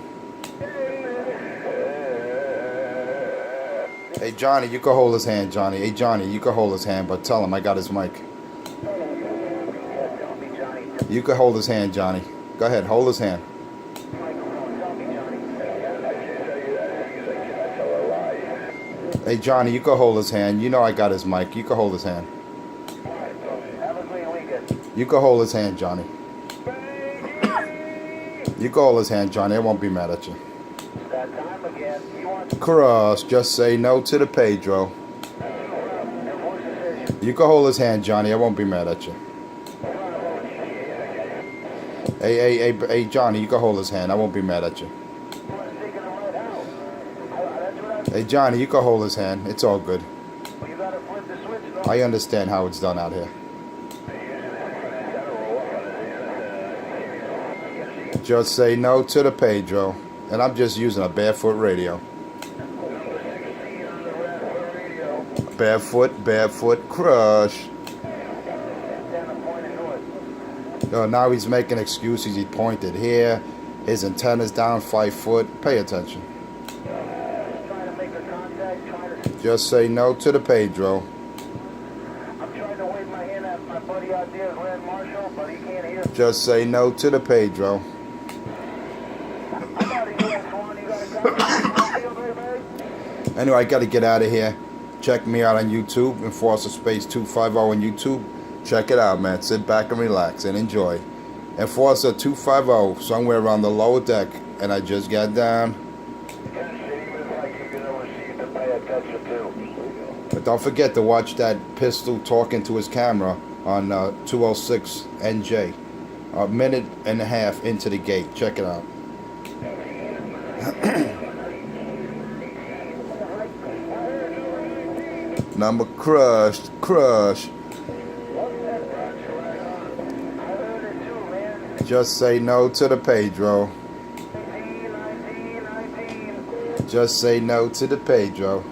Hey Johnny, you can hold his hand, Johnny. Hey Johnny, you can hold his hand, but tell him I got his mic. You can hold his hand, Johnny. Go ahead, hold his hand. Hey Johnny, you can hold his hand. You know I got his mic. You can hold his hand. You can hold his hand, Johnny. You can hold his hand, Johnny. I won't be mad at you. Cross, just say no to the Pedro. You can hold his hand, Johnny. I won't be mad at you. Hey, Johnny, you can hold his hand. I won't be mad at you. Hey, Johnny, you can hold his hand. It's all good. I understand how it's done out here. Just say no to the Pedro. And I'm just using a barefoot radio. Barefoot crush. No, now he's making excuses. He pointed here. His antenna's down 5 foot. Pay attention. Just say no to the Pedro.
I'm trying to wave my hand at my buddy out there, Grand Marshal, but he can't hear.
Just say no to the Pedro. Anyway, I got to get out of here. Check me out on YouTube, Enforcer Space 250 on YouTube. Check it out, man. Sit back and relax and enjoy. Enforcer 250, somewhere around the lower deck. And I just got down. But don't forget to watch that pistol talking to his camera on 206 NJ. A minute and a half into the gate. Check it out. Number crushed. Just say no to the Pedro. Just say no to the Pedro.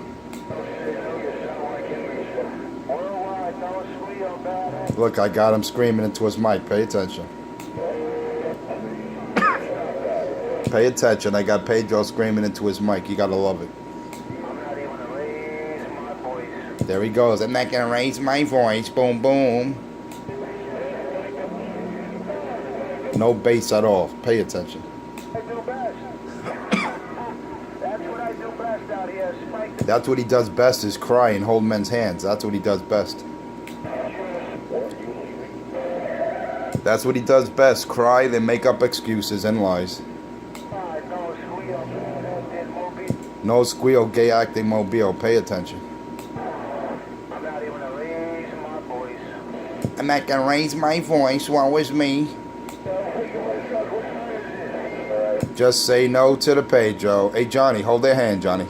Look, I got him screaming into his mic. Pay attention. Pay attention. I got Pedro screaming into his mic. You gotta love it. There he goes. I'm not gonna raise my voice. Boom, boom. No bass at all. Pay attention.
I do best. That's what I do
That's what he does best, is cry and hold men's hands. That's what he does best. That's what he does best. Cry, then make up excuses and lies. No squeal, gay acting mobile. Pay attention.
I'm not even gonna raise my voice.
I'm not gonna raise my voice. Woe is me. Just say no to the Pedro. Hey, Johnny, hold their hand, Johnny.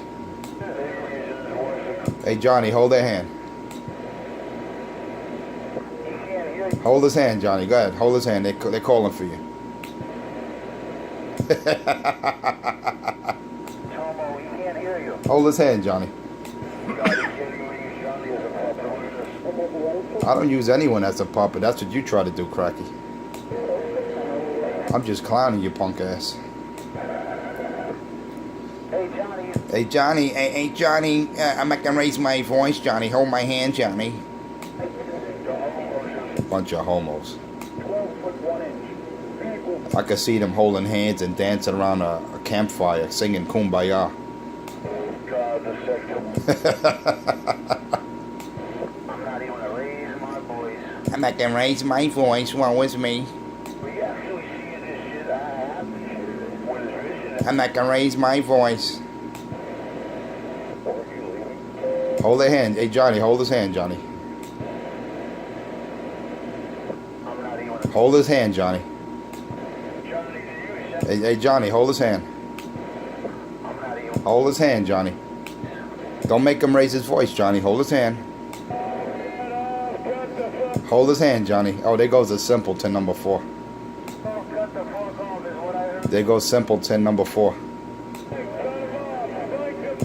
Hey, Johnny, hold their hand. Hold his hand, Johnny. Go ahead. Hold his hand. They're calling for you.
Tomo, he can't hear you.
Hold his hand, Johnny. I don't use anyone as a puppet. That's what you try to do, Cracky. I'm just clowning you, punk ass.
Hey, Johnny.
Hey, Johnny. Hey, Johnny. I'm not gonna raise my voice, Johnny. Hold my hand, Johnny. Bunch of homos.
12 foot 1 inch. Vehicles
I could see them holding hands and dancing around a campfire, singing Kumbaya.
God, the section.
I'm not even gonna raise my voice.
I'm not gonna raise my voice. Woe is me.
We actually see this shit happen. What is vision?
I'm not gonna raise my voice. Hold their hand. Hey, Johnny, hold his hand, Johnny.
I'm not even
Hold his hand, Johnny.
Johnny, did you send
Hey, Johnny, hold his hand.
I'm not even
Hold his hand, Johnny. Don't make him raise his voice, Johnny. Hold his hand. Hold his hand, Johnny. Oh, there goes a simpleton number 4.
cut the fuck off is what I heard.
There goes simpleton number 4.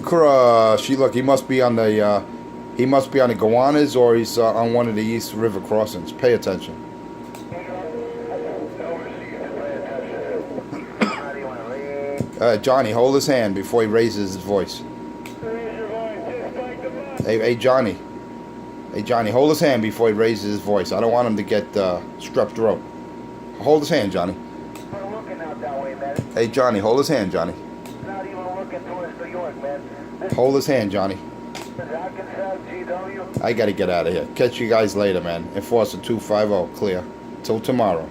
Crush. Look, he must be on the Gowanus, or he's on one of the East River crossings. Pay attention. Johnny, hold his hand before he raises his voice. Hey, Johnny. Hey, Johnny, hold his hand before he raises his voice. I don't want him to get strep throat. Hold his hand, Johnny.
I'm looking out that way, man.
Hey, Johnny, hold his hand, Johnny.
Not even looking towards New York, man. This
Hold his hand, Johnny.
is Arkansas GW.
I gotta get out of here. Catch you guys later, man. Enforcer 250, clear. Till tomorrow.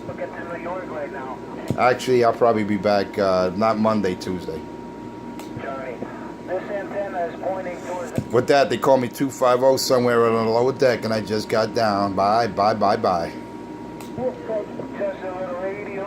Looking to New York right now.
Actually, I'll probably be back not Monday, Tuesday.
Johnny, this antenna is pointing towards the
With that, they call me 250 somewhere on the lower deck, and I just got down. Bye, bye, bye, bye.
just a little radio.